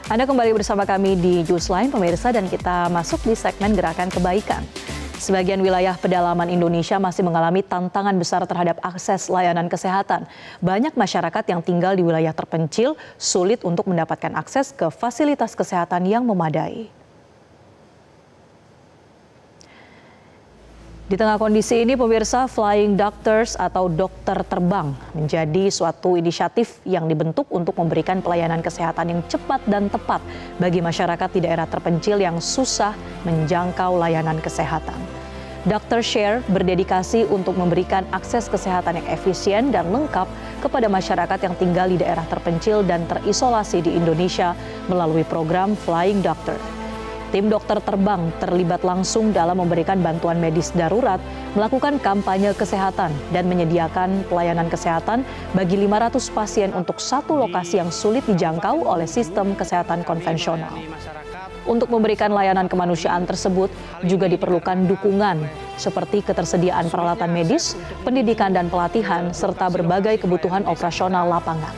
Anda kembali bersama kami di Newsline, pemirsa, dan kita masuk di segmen Gerakan Kebaikan. Sebagian wilayah pedalaman Indonesia masih mengalami tantangan besar terhadap akses layanan kesehatan. Banyak masyarakat yang tinggal di wilayah terpencil sulit untuk mendapatkan akses ke fasilitas kesehatan yang memadai. Di tengah kondisi ini, pemirsa, Flying Doctors atau dokter terbang menjadi suatu inisiatif yang dibentuk untuk memberikan pelayanan kesehatan yang cepat dan tepat bagi masyarakat di daerah terpencil yang susah menjangkau layanan kesehatan. Dr. Share berdedikasi untuk memberikan akses kesehatan yang efisien dan lengkap kepada masyarakat yang tinggal di daerah terpencil dan terisolasi di Indonesia melalui program Flying Doctor. Tim dokter terbang terlibat langsung dalam memberikan bantuan medis darurat, melakukan kampanye kesehatan, dan menyediakan pelayanan kesehatan bagi 500 pasien untuk satu lokasi yang sulit dijangkau oleh sistem kesehatan konvensional. Untuk memberikan layanan kemanusiaan tersebut juga diperlukan dukungan seperti ketersediaan peralatan medis, pendidikan dan pelatihan, serta berbagai kebutuhan operasional lapangan.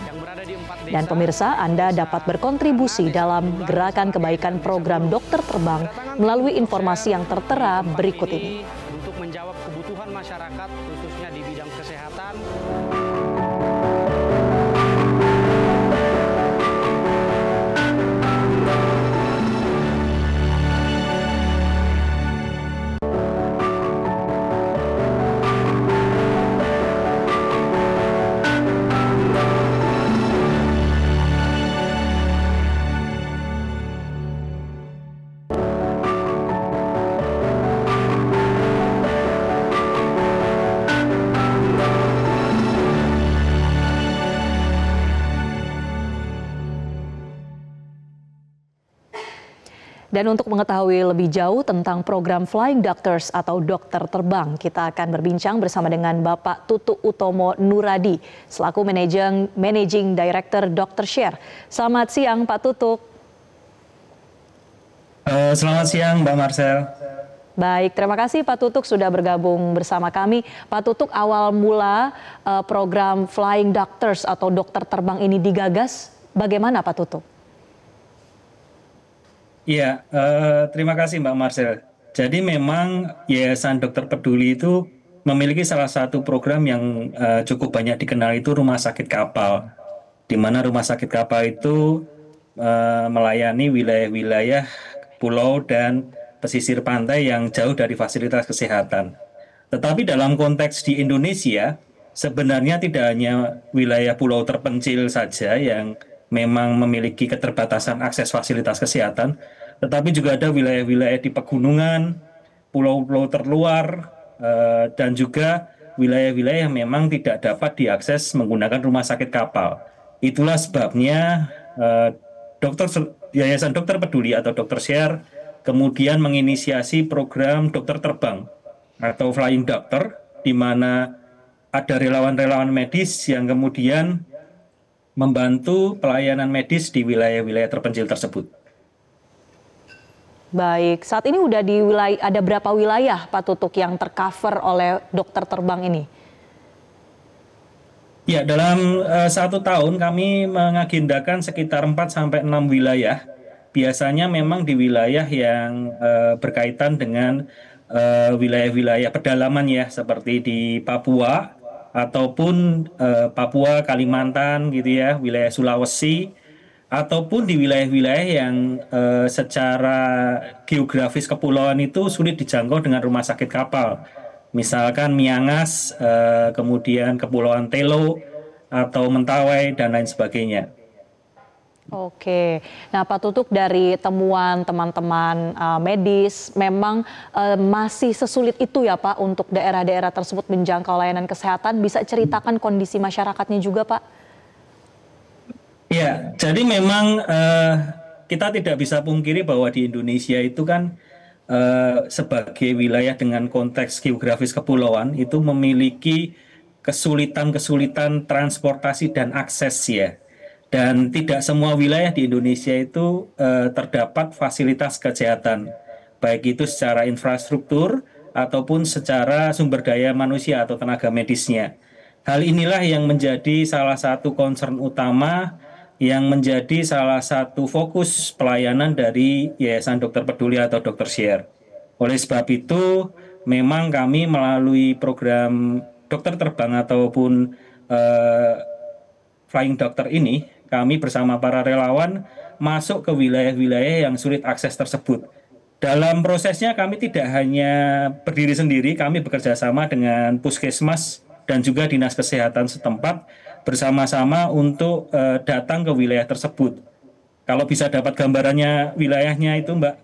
Dan pemirsa, Anda dapat berkontribusi dalam gerakan kebaikan program dokter terbang melalui informasi yang tertera berikut ini. Untuk menjawab kebutuhan masyarakat khususnya di bidang kesehatan. Dan untuk mengetahui lebih jauh tentang program Flying Doctors atau dokter terbang, kita akan berbincang bersama dengan Bapak Tutuk Utomo Nuradi, selaku Managing Director Dr. Share. Selamat siang, Pak Tutuk. Selamat siang, Mbak Marcel. Baik, terima kasih Pak Tutuk sudah bergabung bersama kami. Pak Tutuk, awal mula program Flying Doctors atau dokter terbang ini digagas, bagaimana Pak Tutuk? Iya, terima kasih Mbak Marcel. Jadi memang Yayasan Dokter Peduli itu memiliki salah satu program yang cukup banyak dikenal, itu Rumah Sakit Kapal. Di mana Rumah Sakit Kapal itu melayani wilayah-wilayah pulau dan pesisir pantai yang jauh dari fasilitas kesehatan. Tetapi dalam konteks di Indonesia, sebenarnya tidak hanya wilayah pulau terpencil saja yang memang memiliki keterbatasan akses fasilitas kesehatan, tetapi juga ada wilayah-wilayah di pegunungan, pulau-pulau terluar, dan juga wilayah-wilayah yang memang tidak dapat diakses menggunakan rumah sakit kapal. Itulah sebabnya Yayasan Dokter Peduli atau Dr. Share kemudian menginisiasi program dokter terbang atau Flying Doctor, di mana ada relawan-relawan medis yang kemudian membantu pelayanan medis di wilayah-wilayah terpencil tersebut. Baik, saat ini udah ada berapa wilayah Pak Tutuk yang tercover oleh dokter terbang ini? Ya, dalam 1 tahun kami mengagendakan sekitar 4-6 wilayah. Biasanya memang di wilayah yang berkaitan dengan wilayah-wilayah pedalaman ya, seperti di Papua, ataupun Papua, Kalimantan gitu ya, wilayah Sulawesi, ataupun di wilayah-wilayah yang secara geografis kepulauan itu sulit dijangkau dengan rumah sakit kapal. Misalkan Miangas, kemudian Kepulauan Telo, atau Mentawai, dan lain sebagainya. Oke, nah Pak Tutuk, dari temuan teman-teman medis memang masih sesulit itu ya Pak untuk daerah-daerah tersebut menjangkau layanan kesehatan. Bisa ceritakan kondisi masyarakatnya juga Pak? Ya, jadi memang kita tidak bisa pungkiri bahwa di Indonesia itu kan sebagai wilayah dengan konteks geografis kepulauan itu memiliki kesulitan-kesulitan transportasi dan akses ya. Dan tidak semua wilayah di Indonesia itu terdapat fasilitas kesehatan, baik itu secara infrastruktur ataupun secara sumber daya manusia atau tenaga medisnya. Hal inilah yang menjadi salah satu concern utama yang menjadi salah satu fokus pelayanan dari Yayasan Dokter Peduli atau Dokter Share. Oleh sebab itu, memang kami melalui program dokter terbang ataupun Flying Doctor ini, kami bersama para relawan masuk ke wilayah-wilayah yang sulit akses tersebut. Dalam prosesnya kami tidak hanya berdiri sendiri, kami bekerja sama dengan Puskesmas dan juga Dinas Kesehatan setempat bersama-sama untuk datang ke wilayah tersebut. Kalau bisa dapat gambarannya wilayahnya itu, Mbak.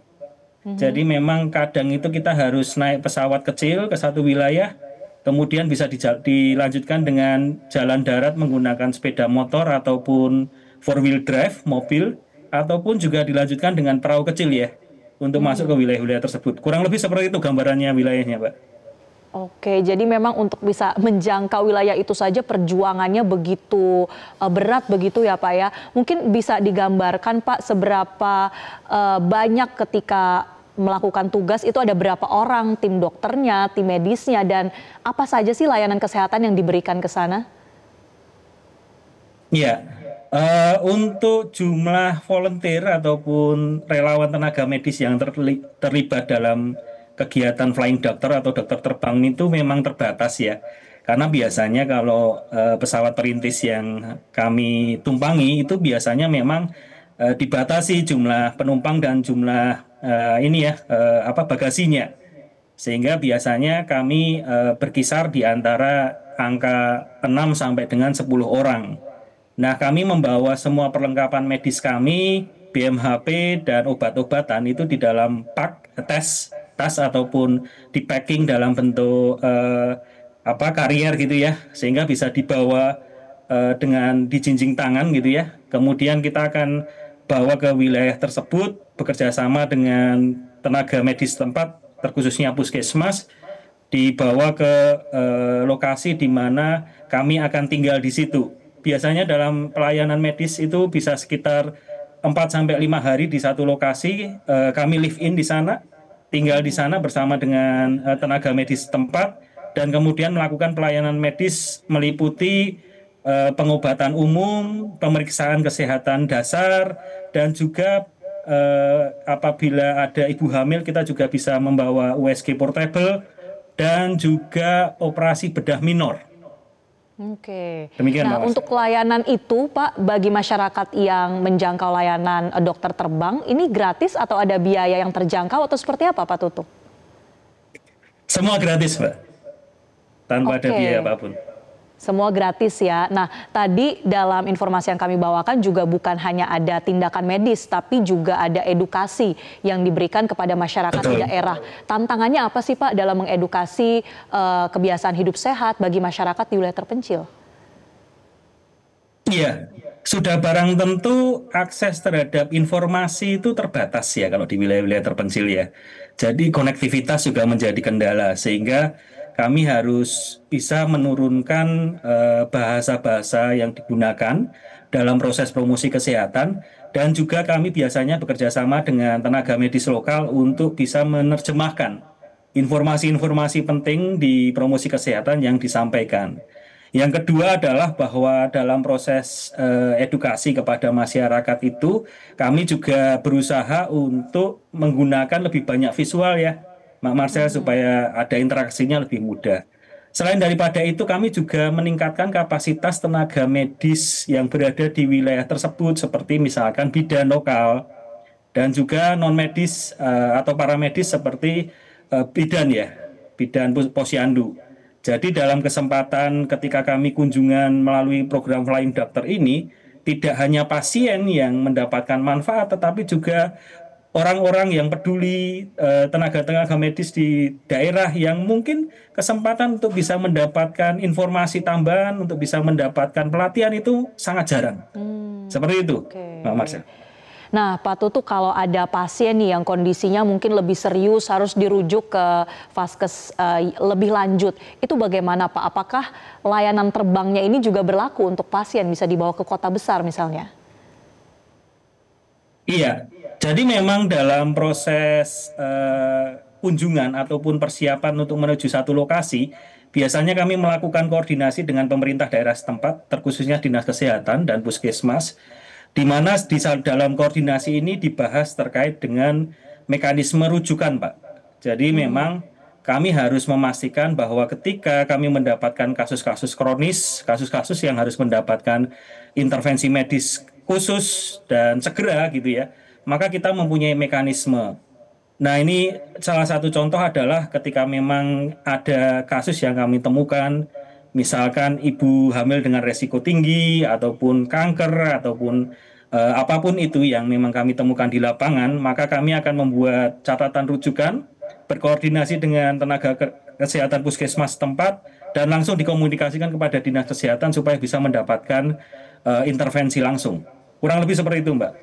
Jadi memang kadang itu kita harus naik pesawat kecil ke satu wilayah, kemudian bisa dilanjutkan dengan jalan darat menggunakan sepeda motor ataupun four wheel drive, mobil, ataupun juga dilanjutkan dengan perahu kecil ya, untuk masuk ke wilayah-wilayah tersebut. Kurang lebih seperti itu gambarannya wilayahnya, Mbak. Oke, jadi memang untuk bisa menjangkau wilayah itu saja perjuangannya begitu berat begitu ya Pak ya. Mungkin bisa digambarkan Pak seberapa banyak ketika melakukan tugas itu ada berapa orang tim dokternya, tim medisnya, dan apa saja sih layanan kesehatan yang diberikan ke sana? Iya, untuk jumlah volunteer ataupun relawan tenaga medis yang terlibat dalam kegiatan flying doctor atau dokter terbang itu memang terbatas ya. Karena biasanya kalau pesawat perintis yang kami tumpangi itu biasanya memang dibatasi jumlah penumpang dan jumlah bagasinya. Sehingga biasanya kami berkisar di antara angka 6 sampai dengan 10 orang. Nah, kami membawa semua perlengkapan medis kami, BMHP dan obat-obatan itu di dalam tas ataupun di packing dalam bentuk karier gitu ya, sehingga bisa dibawa dengan dijinjing tangan gitu ya. Kemudian kita akan bawa ke wilayah tersebut bekerja sama dengan tenaga medis tempat, terkhususnya Puskesmas, dibawa ke lokasi di mana kami akan tinggal di situ. Biasanya dalam pelayanan medis itu bisa sekitar 4-5 hari di satu lokasi, kami live in di sana, tinggal di sana bersama dengan tenaga medis tempat, dan kemudian melakukan pelayanan medis meliputi pengobatan umum, pemeriksaan kesehatan dasar, dan juga apabila ada ibu hamil kita juga bisa membawa USG portable, dan juga operasi bedah minor. Oke. Demikian, Nah, untuk layanan itu, Pak, bagi masyarakat yang menjangkau layanan dokter terbang, ini gratis atau ada biaya yang terjangkau atau seperti apa, Pak Tutu? Semua gratis, Pak. Tanpa ada biaya apapun. Semua gratis ya. Nah, tadi dalam informasi yang kami bawakan juga bukan hanya ada tindakan medis, tapi juga ada edukasi yang diberikan kepada masyarakat di daerah. Tantangannya apa sih Pak dalam mengedukasi kebiasaan hidup sehat bagi masyarakat di wilayah terpencil? Iya, sudah barang tentu akses terhadap informasi itu terbatas ya kalau di wilayah-wilayah terpencil ya. Jadi konektivitas juga menjadi kendala, sehingga kami harus bisa menurunkan bahasa-bahasa yang digunakan dalam proses promosi kesehatan, dan juga kami biasanya bekerja sama dengan tenaga medis lokal untuk bisa menerjemahkan informasi-informasi penting di promosi kesehatan yang disampaikan. Yang kedua adalah bahwa dalam proses edukasi kepada masyarakat itu kami juga berusaha untuk menggunakan lebih banyak visual ya, Mak Marcel, supaya ada interaksinya lebih mudah. Selain daripada itu, kami juga meningkatkan kapasitas tenaga medis yang berada di wilayah tersebut, seperti misalkan bidan lokal dan juga non medis atau paramedis seperti bidan ya, bidan posyandu. Jadi dalam kesempatan ketika kami kunjungan melalui program Flying Doctor ini, tidak hanya pasien yang mendapatkan manfaat, tetapi juga orang-orang yang peduli, tenaga-tenaga medis di daerah yang mungkin kesempatan untuk bisa mendapatkan informasi tambahan, untuk bisa mendapatkan pelatihan itu sangat jarang. Seperti itu, Mbak Marcel. Nah, Pak Tutu, kalau ada pasien nih yang kondisinya mungkin lebih serius, harus dirujuk ke vaskes lebih lanjut, itu bagaimana Pak? Apakah layanan terbangnya ini juga berlaku untuk pasien, bisa dibawa ke kota besar misalnya? Iya, jadi memang dalam proses kunjungan ataupun persiapan untuk menuju satu lokasi, biasanya kami melakukan koordinasi dengan pemerintah daerah setempat, terkhususnya Dinas Kesehatan dan Puskesmas, di mana dalam koordinasi ini dibahas terkait dengan mekanisme rujukan, Pak. Jadi memang kami harus memastikan bahwa ketika kami mendapatkan kasus-kasus kronis, kasus-kasus yang harus mendapatkan intervensi medis khusus dan segera gitu ya, maka kita mempunyai mekanisme. Nah, ini salah satu contoh adalah ketika memang ada kasus yang kami temukan, misalkan ibu hamil dengan resiko tinggi, ataupun kanker, ataupun apapun itu yang memang kami temukan di lapangan, maka kami akan membuat catatan rujukan, berkoordinasi dengan tenaga kesehatan puskesmas tempat, dan langsung dikomunikasikan kepada dinas kesehatan supaya bisa mendapatkan intervensi langsung. Kurang lebih seperti itu, Mbak.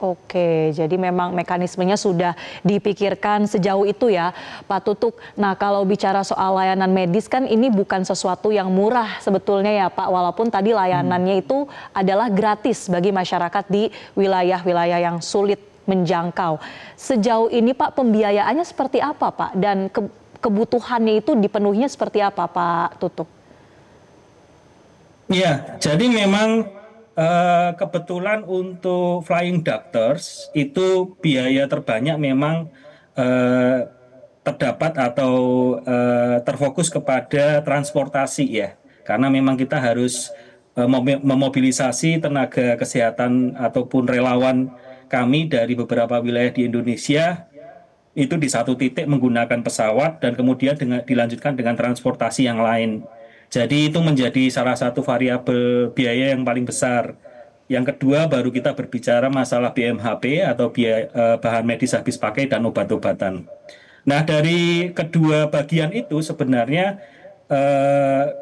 Oke, jadi memang mekanismenya sudah dipikirkan sejauh itu ya, Pak Tutuk. Nah, kalau bicara soal layanan medis kan ini bukan sesuatu yang murah sebetulnya ya, Pak. Walaupun tadi layanannya itu adalah gratis bagi masyarakat di wilayah-wilayah yang sulit menjangkau. Sejauh ini, Pak, pembiayaannya seperti apa, Pak? Dan kebutuhannya itu dipenuhinya seperti apa, Pak Tutuk? Ya, jadi memang kebetulan untuk flying doctors itu biaya terbanyak memang eh, terdapat atau terfokus kepada transportasi ya, karena memang kita harus memobilisasi tenaga kesehatan ataupun relawan kami dari beberapa wilayah di Indonesia itu di satu titik menggunakan pesawat dan kemudian dilanjutkan dengan transportasi yang lain. Jadi itu menjadi salah satu variabel biaya yang paling besar. Yang kedua baru kita berbicara masalah BMHP atau biaya bahan medis habis pakai dan obat-obatan. Nah, dari kedua bagian itu sebenarnya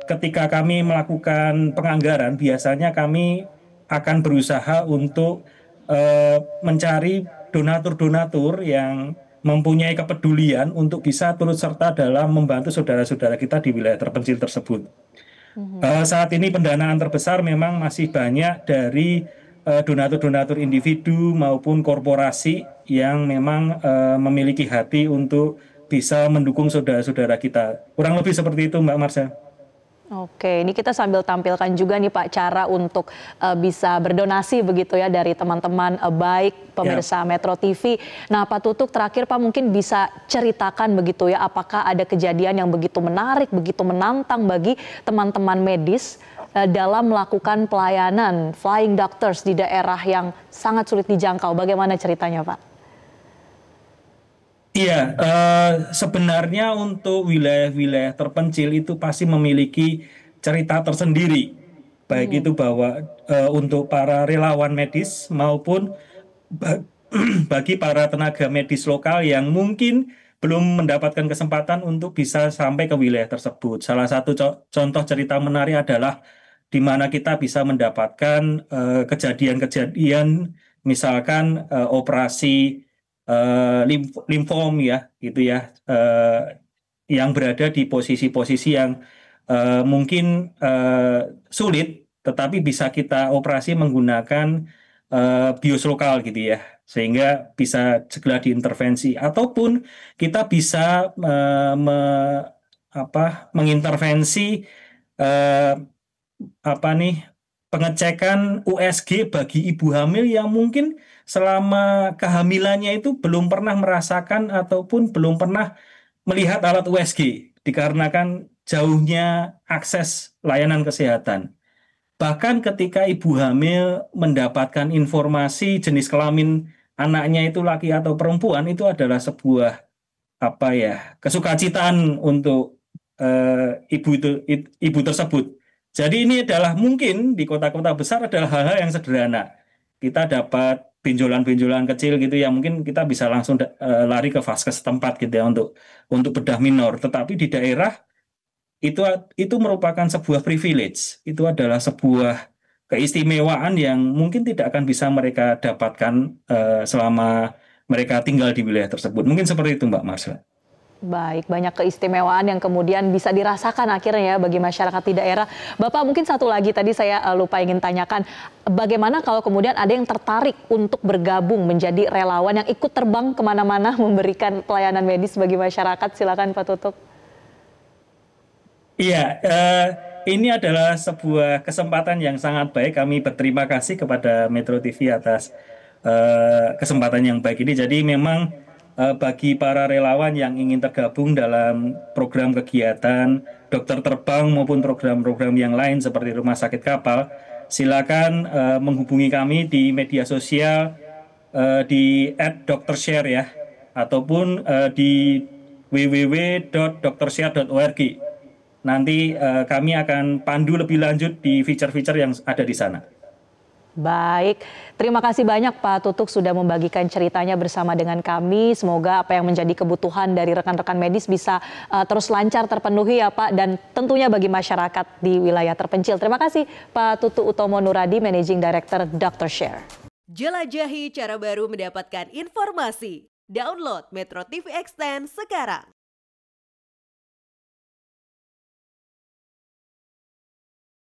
ketika kami melakukan penganggaran biasanya kami akan berusaha untuk mencari donatur-donatur yang mempunyai kepedulian untuk bisa turut serta dalam membantu saudara-saudara kita di wilayah terpencil tersebut. Saat ini pendanaan terbesar memang masih banyak dari donatur-donatur individu maupun korporasi yang memang memiliki hati untuk bisa mendukung saudara-saudara kita. Kurang lebih seperti itu, Mbak Marsha. Oke, ini kita sambil tampilkan juga nih Pak cara untuk bisa berdonasi begitu ya dari teman-teman baik pemirsa Metro TV. Nah Pak Tutuk terakhir Pak mungkin bisa ceritakan begitu ya apakah ada kejadian yang begitu menarik, begitu menantang bagi teman-teman medis dalam melakukan pelayanan flying doctors di daerah yang sangat sulit dijangkau. Bagaimana ceritanya Pak? Iya, sebenarnya untuk wilayah-wilayah terpencil itu pasti memiliki cerita tersendiri. Baik itu bahwa untuk para relawan medis maupun ba- bagi para tenaga medis lokal yang mungkin belum mendapatkan kesempatan untuk bisa sampai ke wilayah tersebut. Salah satu contoh cerita menarik adalah di mana kita bisa mendapatkan kejadian-kejadian, misalkan operasi limfom ya gitu ya, yang berada di posisi-posisi yang mungkin sulit tetapi bisa kita operasi menggunakan bios lokal gitu ya, sehingga bisa segera diintervensi ataupun kita bisa mengintervensi eh, apa nih pengecekan USG bagi ibu hamil yang mungkin selama kehamilannya itu belum pernah merasakan ataupun belum pernah melihat alat USG dikarenakan jauhnya akses layanan kesehatan. Bahkan ketika ibu hamil mendapatkan informasi jenis kelamin anaknya itu laki atau perempuan, itu adalah sebuah kesukacitaan untuk ibu tersebut. Jadi ini adalah mungkin di kota-kota besar adalah hal-hal yang sederhana. Kita dapat benjolan-benjolan kecil gitu ya, mungkin kita bisa langsung lari ke vaskes tempat gitu ya untuk bedah minor. Tetapi di daerah itu merupakan sebuah privilege. Itu adalah sebuah keistimewaan yang mungkin tidak akan bisa mereka dapatkan selama mereka tinggal di wilayah tersebut. Mungkin seperti itu, Mbak Marsha. Baik, banyak keistimewaan yang kemudian bisa dirasakan akhirnya ya bagi masyarakat di daerah. Bapak mungkin satu lagi tadi saya lupa ingin tanyakan, bagaimana kalau kemudian ada yang tertarik untuk bergabung menjadi relawan yang ikut terbang kemana-mana memberikan pelayanan medis bagi masyarakat? Silakan Pak Tutuk. Iya, ini adalah sebuah kesempatan yang sangat baik. Kami berterima kasih kepada Metro TV atas kesempatan yang baik ini. Jadi memang bagi para relawan yang ingin tergabung dalam program kegiatan dokter terbang maupun program-program yang lain seperti Rumah Sakit Kapal, silakan menghubungi kami di media sosial di @doktershare ya, ataupun di www.doktershare.org. Nanti kami akan pandu lebih lanjut di fitur-fitur yang ada di sana. Baik, terima kasih banyak Pak Tutuk sudah membagikan ceritanya bersama dengan kami. Semoga apa yang menjadi kebutuhan dari rekan-rekan medis bisa terus lancar terpenuhi ya Pak, dan tentunya bagi masyarakat di wilayah terpencil. Terima kasih Pak Tutuk Utomo Nuradi, Managing Director DokterShare. Jelajahi cara baru mendapatkan informasi. Download Metro TV Extend sekarang.